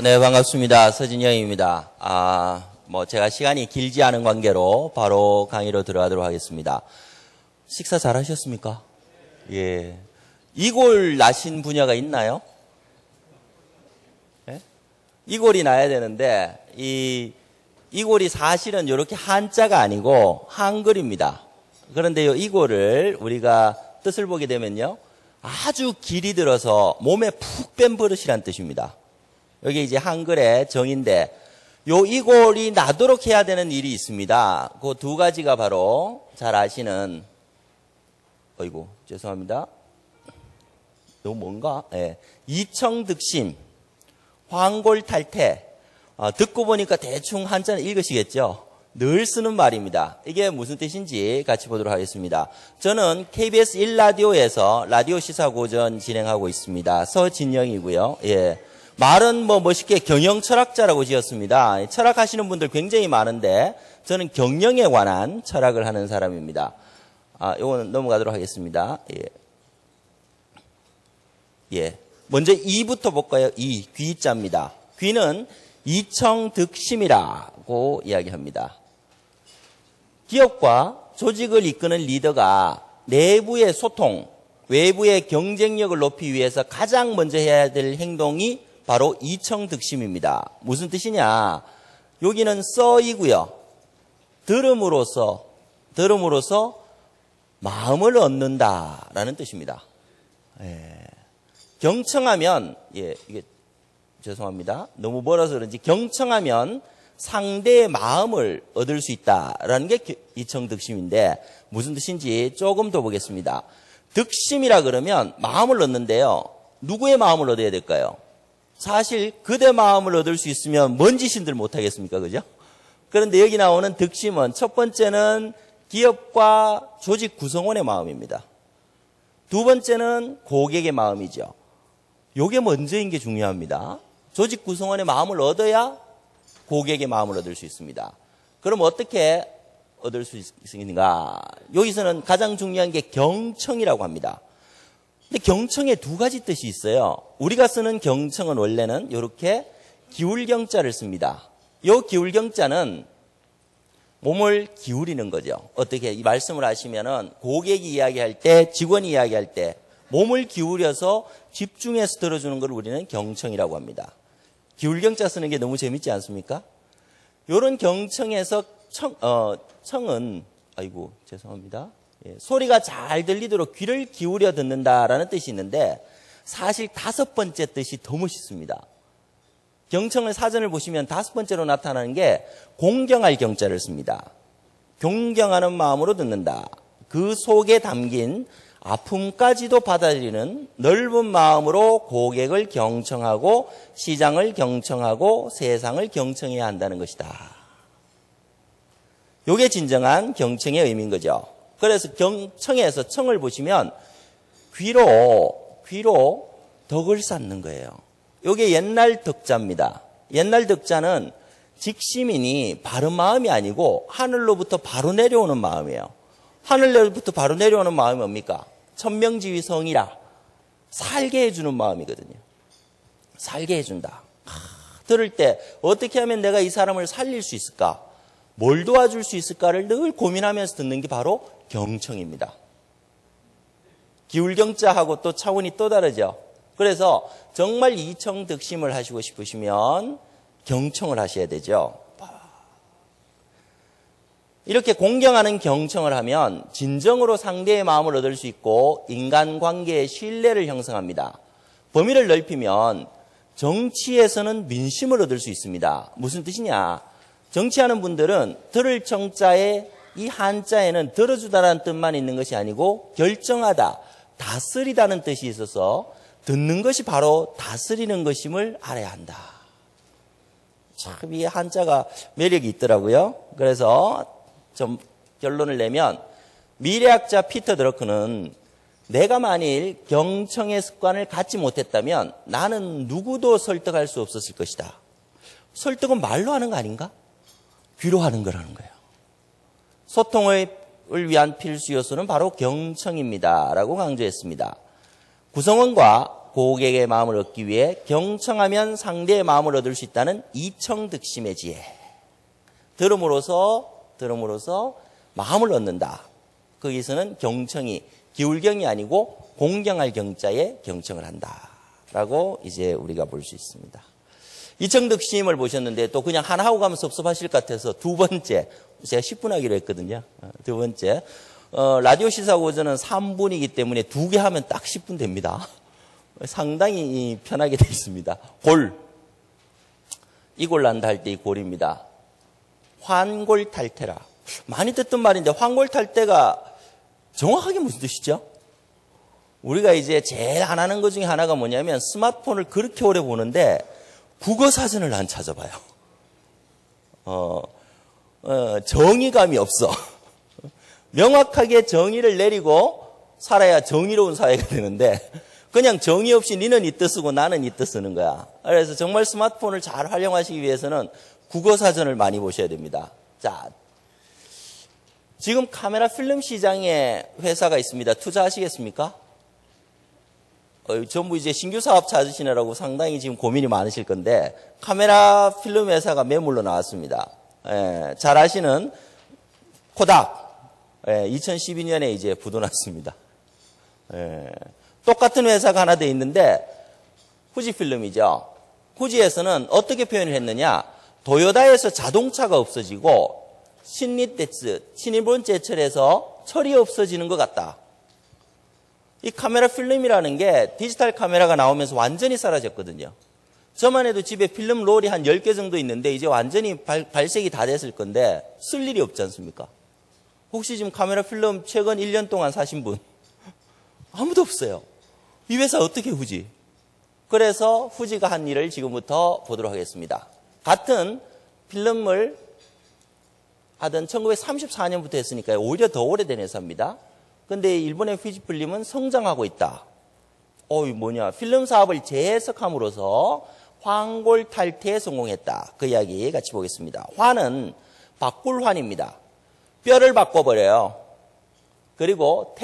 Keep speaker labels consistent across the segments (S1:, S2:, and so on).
S1: 네, 반갑습니다. 서진영입니다. 제가 시간이 길지 않은 관계로 바로 강의로 들어가도록 하겠습니다. 식사 잘 하셨습니까? 예. 이골 나신 분야가 있나요? 예? 이골이 나야 되는데, 이골이 사실은 이렇게 한자가 아니고 한글입니다. 그런데 이 이골을 우리가 뜻을 보게 되면요. 아주 길이 들어서 몸에 푹 뺀 버릇이란 뜻입니다. 여기 이제 한글의 정인데, 요 이골이 나도록 해야 되는 일이 있습니다. 그 두 가지가 바로 잘 아시는, 죄송합니다. 너무 뭔가? 예. 이청득심, 황골탈태. 듣고 보니까 대충 한자는 읽으시겠죠? 늘 쓰는 말입니다. 이게 무슨 뜻인지 같이 보도록 하겠습니다. 저는 KBS 1라디오에서 라디오 시사고전 진행하고 있습니다. 서진영이고요. 예. 말은 멋있게 경영철학자라고 지었습니다. 철학하시는 분들 굉장히 많은데 저는 경영에 관한 철학을 하는 사람입니다. 요거는 넘어가도록 하겠습니다. 예. 먼저 이부터 볼까요? 귀자입니다. 귀는 이청득심이라고 이야기합니다. 기업과 조직을 이끄는 리더가 내부의 소통, 외부의 경쟁력을 높이기 위해서 가장 먼저 해야 될 행동이 바로 이청득심입니다. 무슨 뜻이냐? 여기는 써이고요. 들음으로써 마음을 얻는다라는 뜻입니다. 예. 경청하면, 이게 죄송합니다. 너무 멀어서 그런지 경청하면 상대의 마음을 얻을 수 있다라는 게 이청득심인데 무슨 뜻인지 조금 더 보겠습니다. 득심이라 그러면 마음을 얻는데요. 누구의 마음을 얻어야 될까요? 사실 그대 마음을 얻을 수 있으면 뭔 짓인들 못하겠습니까? 그죠? 그런데 여기 나오는 득심은 첫 번째는 기업과 조직 구성원의 마음입니다. 두 번째는 고객의 마음이죠. 요게 먼저인 게 중요합니다. 조직 구성원의 마음을 얻어야 고객의 마음을 얻을 수 있습니다. 그럼 어떻게 얻을 수 있는가? 여기서는 가장 중요한 게 경청이라고 합니다. 근데 경청에 두 가지 뜻이 있어요. 우리가 쓰는 경청은 원래는 이렇게 기울경자를 씁니다. 요 기울경자는 몸을 기울이는 거죠. 어떻게 이 말씀을 하시면은 고객이 이야기할 때, 직원이 이야기할 때 몸을 기울여서 집중해서 들어주는 걸 우리는 경청이라고 합니다. 기울경자 쓰는 게 너무 재밌지 않습니까? 요런 경청에서 청은 죄송합니다. 소리가 잘 들리도록 귀를 기울여 듣는다라는 뜻이 있는데 사실 다섯 번째 뜻이 더 멋있습니다. 경청을 사전을 보시면 다섯 번째로 나타나는 게 공경할 경자를 씁니다. 존경하는 마음으로 듣는다. 그 속에 담긴 아픔까지도 받아들이는 넓은 마음으로 고객을 경청하고 시장을 경청하고 세상을 경청해야 한다는 것이다. 이게 진정한 경청의 의미인 거죠. 그래서 경청에서 청을 보시면 귀로 덕을 쌓는 거예요. 이게 옛날 덕자입니다. 옛날 덕자는 직시민이 바른 마음이 아니고 하늘로부터 바로 내려오는 마음이에요. 하늘로부터 바로 내려오는 마음이 뭡니까? 천명지휘성이라 살게 해주는 마음이거든요. 살게 해준다. 들을 때 어떻게 하면 내가 이 사람을 살릴 수 있을까? 뭘 도와줄 수 있을까를 늘 고민하면서 듣는 게 바로 경청입니다. 기울경자하고 또 차원이 또 다르죠. 그래서 정말 이청득심을 하시고 싶으시면 경청을 하셔야 되죠. 이렇게 공경하는 경청을 하면 진정으로 상대의 마음을 얻을 수 있고 인간관계의 신뢰를 형성합니다. 범위를 넓히면 정치에서는 민심을 얻을 수 있습니다. 무슨 뜻이냐? 정치하는 분들은 들을 청자에 이 한자에는 들어주다라는 뜻만 있는 것이 아니고 결정하다, 다스리다는 뜻이 있어서 듣는 것이 바로 다스리는 것임을 알아야 한다. 참 이 한자가 매력이 있더라고요. 그래서 좀 결론을 내면 미래학자 피터 드러크는 내가 만일 경청의 습관을 갖지 못했다면 나는 누구도 설득할 수 없었을 것이다. 설득은 말로 하는 거 아닌가? 귀로 하는 거라는 거예요. 소통을 위한 필수 요소는 바로 경청입니다. 라고 강조했습니다. 구성원과 고객의 마음을 얻기 위해 경청하면 상대의 마음을 얻을 수 있다는 이청득심의 지혜. 들음으로써 마음을 얻는다. 거기서는 경청이 기울경이 아니고 공경할 경자에 경청을 한다라고 이제 우리가 볼 수 있습니다. 이청득심을 보셨는데 또 그냥 하나 하고 가면 섭섭하실 것 같아서 두 번째, 제가 10분 하기로 했거든요. 두 번째, 라디오 시사고전은 3분이기 때문에 두 개 하면 딱 10분 됩니다. 상당히 편하게 되어 있습니다. 골, 이골 난다 할 때 이 골입니다. 환골탈태라. 많이 듣던 말인데 환골탈태가 정확하게 무슨 뜻이죠? 우리가 이제 제일 안 하는 것 중에 하나가 뭐냐면 스마트폰을 그렇게 오래 보는데 국어 사전을 안 찾아봐요. 정의감이 없어. 명확하게 정의를 내리고 살아야 정의로운 사회가 되는데 그냥 정의 없이 니는 이 뜻 쓰고 나는 이 뜻 쓰는 거야. 그래서 정말 스마트폰을 잘 활용하시기 위해서는 국어 사전을 많이 보셔야 됩니다. 자, 지금 카메라 필름 시장에 회사가 있습니다. 투자하시겠습니까? 전부 이제 신규 사업 찾으시느라고 상당히 지금 고민이 많으실 건데 카메라 필름 회사가 매물로 나왔습니다. 잘 아시는 코닥 2012년에 이제 부도났습니다. 똑같은 회사가 하나 돼 있는데 후지필름이죠. 후지에서는 어떻게 표현을 했느냐? 도요다에서 자동차가 없어지고 신일본 제철에서 철이 없어지는 것 같다. 이 카메라 필름이라는 게 디지털 카메라가 나오면서 완전히 사라졌거든요. 저만 해도 집에 필름 롤이 한 10개 정도 있는데 이제 완전히 발색이 다 됐을 건데 쓸 일이 없지 않습니까? 혹시 지금 카메라 필름 최근 1년 동안 사신 분? 아무도 없어요. 이 회사 어떻게 후지? 그래서 후지가 한 일을 지금부터 보도록 하겠습니다. 같은 필름을 하던 1934년부터 했으니까요. 오히려 더 오래된 회사입니다. 근데 일본의 후지필름은 성장하고 있다. 필름 사업을 재해석함으로써 환골탈태에 성공했다. 그 이야기 같이 보겠습니다. 환은 바꿀 환입니다. 뼈를 바꿔버려요. 그리고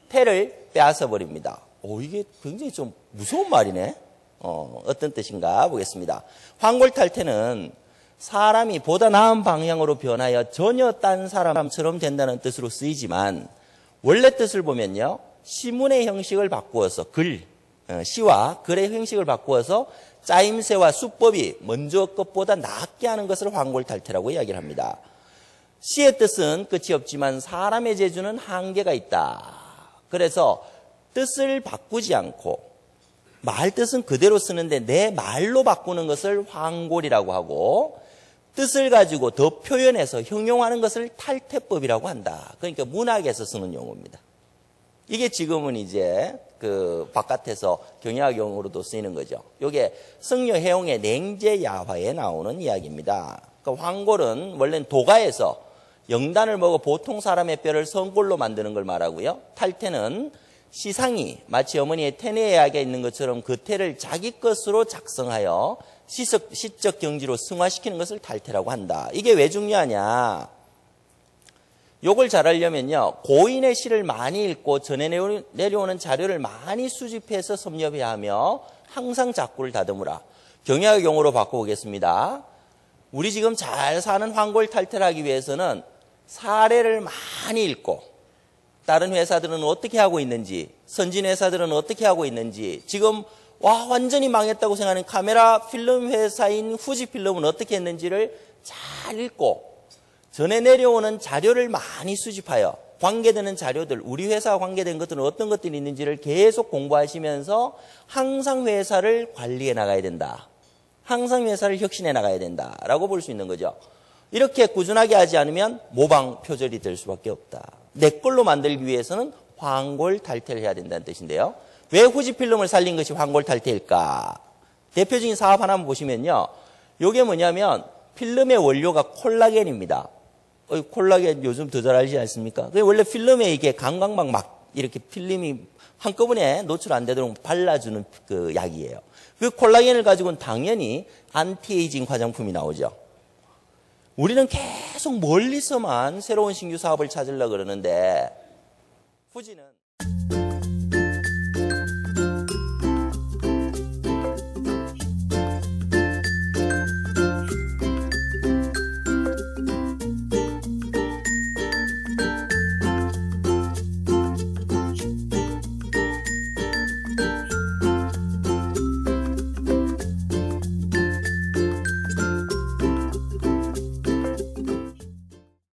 S1: 태를 빼앗아 버립니다. 이게 굉장히 좀 무서운 말이네. 어떤 뜻인가 보겠습니다. 환골탈태는 사람이 보다 나은 방향으로 변하여 전혀 딴 사람처럼 된다는 뜻으로 쓰이지만 원래 뜻을 보면요. 시문의 형식을 바꾸어서 시와 글의 형식을 바꾸어서 짜임새와 수법이 먼저 것보다 낫게 하는 것을 환골탈태라고 이야기를 합니다. 시의 뜻은 끝이 없지만 사람의 재주는 한계가 있다. 그래서 뜻을 바꾸지 않고 말 뜻은 그대로 쓰는데 내 말로 바꾸는 것을 환골이라고 하고 뜻을 가지고 더 표현해서 형용하는 것을 탈태법이라고 한다. 그러니까 문학에서 쓰는 용어입니다. 이게 지금은 이제 그 바깥에서 경영학 용어로도 쓰이는 거죠. 이게 승려 해용의 냉제야화에 나오는 이야기입니다. 그러니까 환골은 원래는 도가에서 영단을 먹어 보통 사람의 뼈를 성골로 만드는 걸 말하고요. 탈태는 시상이 마치 어머니의 태내야에 있는 것처럼 그 태를 자기 것으로 작성하여 시적 경지로 승화시키는 것을 탈태라고 한다. 이게 왜 중요하냐? 요걸 잘 알려면요. 고인의 시를 많이 읽고 전해 내려오는 자료를 많이 수집해서 섭렵해야 하며 항상 작구를 다듬으라. 경영학 용어로 바꿔보겠습니다. 우리 지금 잘 사는 환골탈태를 하기 위해서는 사례를 많이 읽고 다른 회사들은 어떻게 하고 있는지, 선진 회사들은 어떻게 하고 있는지, 지금 완전히 망했다고 생각하는 카메라 필름 회사인 후지필름은 어떻게 했는지를 잘 읽고 전에 내려오는 자료를 많이 수집하여 관계되는 자료들, 우리 회사와 관계된 것들은 어떤 것들이 있는지를 계속 공부하시면서 항상 회사를 관리해 나가야 된다. 항상 회사를 혁신해 나가야 된다라고 볼 수 있는 거죠. 이렇게 꾸준하게 하지 않으면 모방 표절이 될 수밖에 없다. 내 걸로 만들기 위해서는 환골탈태를 해야 된다는 뜻인데요. 왜 후지필름을 살린 것이 환골탈태일까? 대표적인 사업 하나만 보시면요. 이게 뭐냐면 필름의 원료가 콜라겐입니다. 콜라겐 요즘 더 잘 알지 않습니까? 원래 필름에 이게 강광막 막 이렇게 필름이 한꺼번에 노출 안 되도록 발라주는 그 약이에요. 그 콜라겐을 가지고는 당연히 안티에이징 화장품이 나오죠. 우리는 계속 멀리서만 새로운 신규 사업을 찾으려고 그러는데 후지는